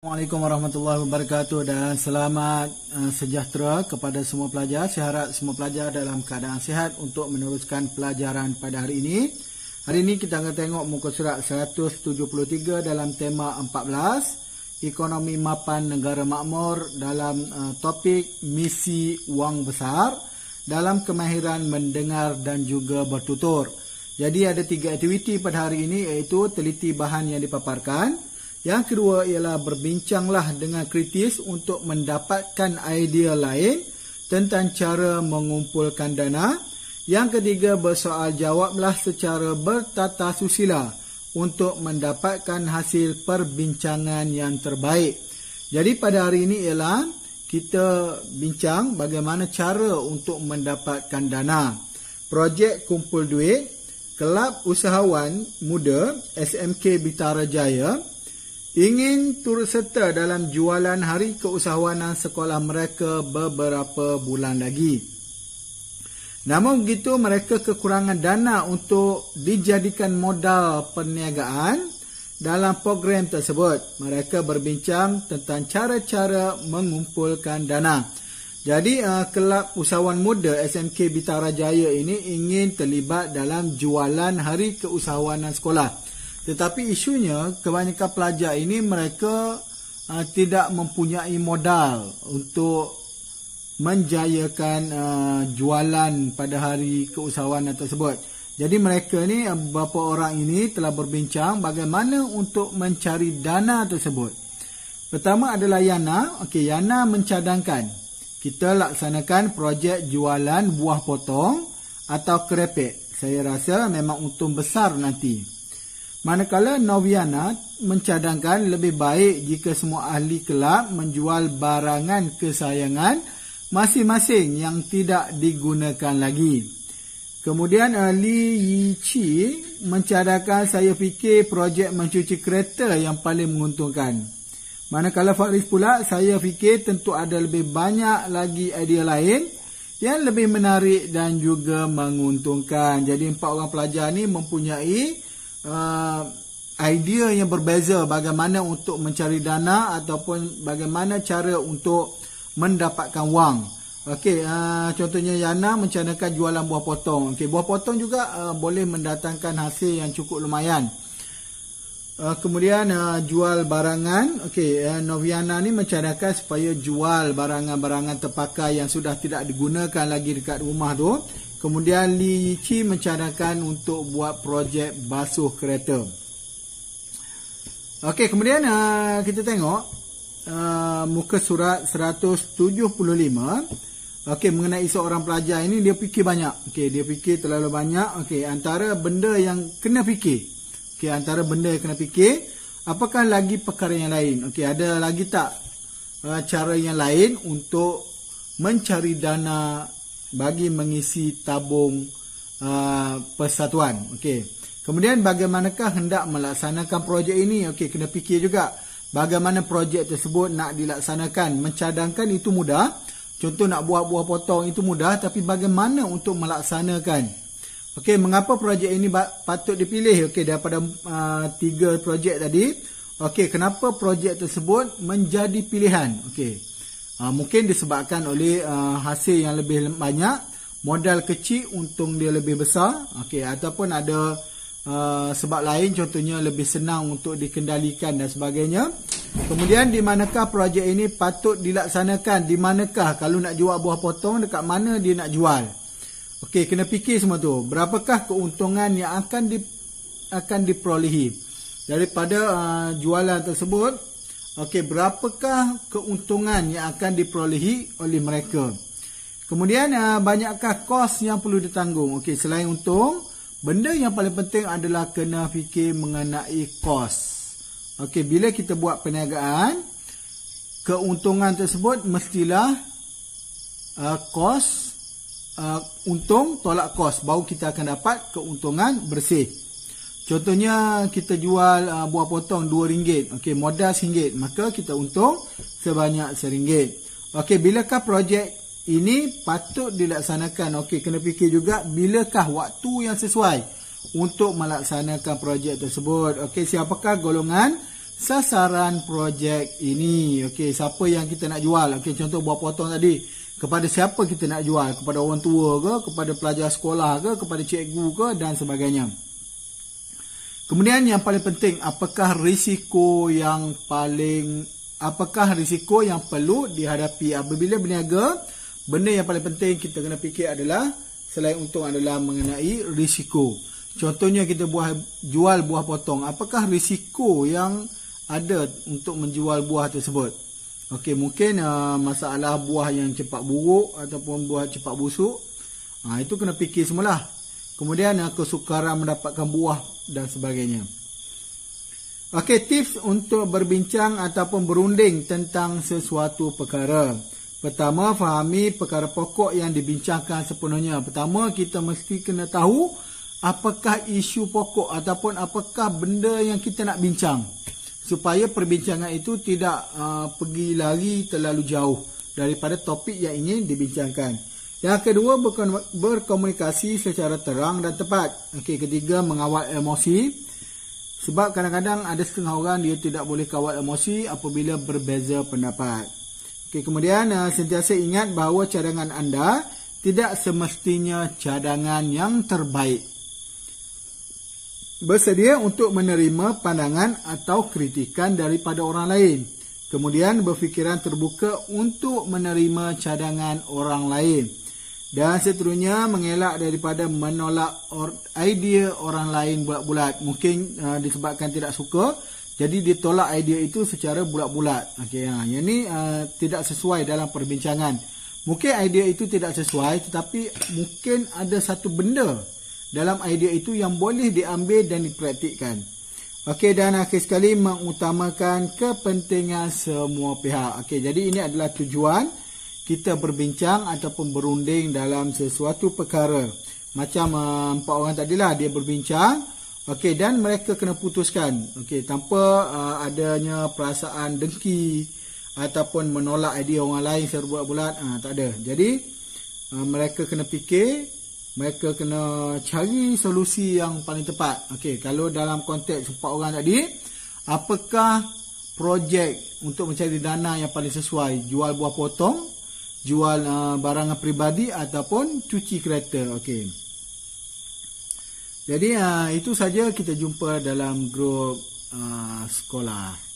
Assalamualaikum warahmatullahi wabarakatuh dan selamat sejahtera kepada semua pelajar. Saya harap semua pelajar dalam keadaan sihat untuk meneruskan pelajaran pada hari ini. Hari ini kita akan tengok muka surat 173 dalam tema 14, Ekonomi Mapan Negara Makmur dalam topik misi wang besar dalam kemahiran mendengar dan juga bertutur. Jadi ada 3 aktiviti pada hari ini, iaitu teliti bahan yang dipaparkan. Yang kedua ialah berbincanglah dengan kritis untuk mendapatkan idea lain tentang cara mengumpulkan dana. Yang ketiga, bersoal jawablah secara bertata susila untuk mendapatkan hasil perbincangan yang terbaik. Jadi pada hari ini ialah kita bincang bagaimana cara untuk mendapatkan dana. Projek kumpul duit, Kelab Usahawan Muda SMK Bitara Jaya ingin turut serta dalam jualan hari keusahawanan sekolah mereka beberapa bulan lagi. Namun begitu, mereka kekurangan dana untuk dijadikan modal perniagaan dalam program tersebut. Mereka berbincang tentang cara-cara mengumpulkan dana. Jadi Kelab Usahawan Muda SMK Bitara Jaya ini ingin terlibat dalam jualan hari keusahawanan sekolah. Tetapi isunya, kebanyakan pelajar ini mereka tidak mempunyai modal untuk menjayakan jualan pada hari keusahawanan tersebut. Jadi mereka ni, beberapa orang ini telah berbincang bagaimana untuk mencari dana tersebut. Pertama adalah Yana. Yana mencadangkan kita laksanakan projek jualan buah potong atau kerepek. Saya rasa memang untung besar nanti. Manakala Noviana mencadangkan lebih baik jika semua ahli kelab menjual barangan kesayangan masing-masing yang tidak digunakan lagi. Kemudian Li Yichi mencadangkan saya fikir projek mencuci kereta yang paling menguntungkan. Manakala Faris pula, saya fikir tentu ada lebih banyak lagi idea lain yang lebih menarik dan juga menguntungkan. Jadi 4 orang pelajar ni mempunyai idea yang berbeza bagaimana untuk mencari dana ataupun bagaimana cara untuk mendapatkan wang. Contohnya Yana mencadangkan jualan buah potong. Buah potong juga boleh mendatangkan hasil yang cukup lumayan. Kemudian jual barangan. Noviana ni mencadangkan supaya jual barangan-barangan terpakai yang sudah tidak digunakan lagi dekat rumah tu. Kemudian Li Yichi mencadangkan untuk buat projek basuh kereta. Kemudian kita tengok muka surat 175. Mengenai seorang pelajar ini, dia fikir banyak. Dia fikir terlalu banyak. Antara benda yang kena fikir. Antara benda yang kena fikir, apakah lagi perkara yang lain? Ada lagi tak cara yang lain untuk mencari dana bagi mengisi tabung persatuan. Kemudian bagaimanakah hendak melaksanakan projek ini? Kena fikir juga bagaimana projek tersebut nak dilaksanakan. Mencadangkan itu mudah. Contoh nak buat buah potong itu mudah, tapi bagaimana untuk melaksanakan? Mengapa projek ini patut dipilih? Daripada 3 projek tadi, kenapa projek tersebut menjadi pilihan? Mungkin disebabkan oleh hasil yang lebih banyak, modal kecil, untung dia lebih besar. Ataupun ada sebab lain, contohnya lebih senang untuk dikendalikan dan sebagainya. Kemudian di manakah projek ini patut dilaksanakan? Di manakah kalau nak jual buah potong, dekat mana dia nak jual? Kena fikir semua tu. Berapakah keuntungan yang akan diperolehi daripada jualan tersebut? Berapakah keuntungan yang akan diperolehi oleh mereka? Kemudian banyakkah kos yang perlu ditanggung? Selain untung, benda yang paling penting adalah kena fikir mengenai kos. Bila kita buat perniagaan, keuntungan tersebut mestilah kos, untung tolak kos, baru kita akan dapat keuntungan bersih. Contohnya kita jual buah potong RM2, modal RM1, maka kita untung sebanyak RM1. Bilakah projek ini patut dilaksanakan? Kena fikir juga bilakah waktu yang sesuai untuk melaksanakan projek tersebut. Siapakah golongan sasaran projek ini. Okey, siapa yang kita nak jual? Okey, contoh buah potong tadi. Kepada siapa kita nak jual? Kepada orang tua ke? Kepada pelajar sekolah ke? Kepada cikgu ke? Dan sebagainya. Kemudian yang paling penting, apakah risiko yang perlu dihadapi apabila berniaga? Benda yang paling penting kita kena fikir adalah, selain untung, adalah mengenai risiko. Contohnya kita jual buah potong. Apakah risiko yang ada untuk menjual buah tersebut? Okey, mungkin masalah buah yang cepat buruk ataupun buah cepat busuk. Itu kena fikir semula. Kemudian kesukaran mendapatkan buah dan sebagainya. Okey, tips untuk berbincang ataupun berunding tentang sesuatu perkara. Pertama, fahami perkara pokok yang dibincangkan sepenuhnya. Pertama, kita mesti kena tahu apakah isu pokok ataupun apakah benda yang kita nak bincang, supaya perbincangan itu tidak pergi lari terlalu jauh daripada topik yang ingin dibincangkan. Yang kedua, berkomunikasi secara terang dan tepat. Okey, ketiga, mengawal emosi. Sebab kadang-kadang ada setengah orang dia tidak boleh kawal emosi apabila berbeza pendapat. Okey, kemudian sentiasa ingat bahawa cadangan anda tidak semestinya cadangan yang terbaik. Bersedia untuk menerima pandangan atau kritikan daripada orang lain. Kemudian berfikiran terbuka untuk menerima cadangan orang lain. Dan seterusnya, mengelak daripada menolak idea orang lain bulat-bulat. Mungkin disebabkan tidak suka, jadi ditolak idea itu secara bulat-bulat. Okey, yang ini tidak sesuai dalam perbincangan. Mungkin idea itu tidak sesuai, tetapi mungkin ada satu benda dalam idea itu yang boleh diambil dan dipraktikkan. Okey, dan akhir sekali, mengutamakan kepentingan semua pihak. Okey, jadi ini adalah tujuan kita berbincang ataupun berunding dalam sesuatu perkara. Macam 4 orang tadilah, dia berbincang. Okey, dan mereka kena putuskan. Okey, tanpa adanya perasaan dengki ataupun menolak idea orang lain secara bulat-bulat. Tak ada. Jadi mereka kena fikir, mereka kena cari solusi yang paling tepat. Okey, kalau dalam konteks 4 orang tadi, apakah projek untuk mencari dana yang paling sesuai? Jual buah potong, jual barangan peribadi ataupun cuci kereta. Okey. Jadi itu saja kita jumpa dalam grup sekolah.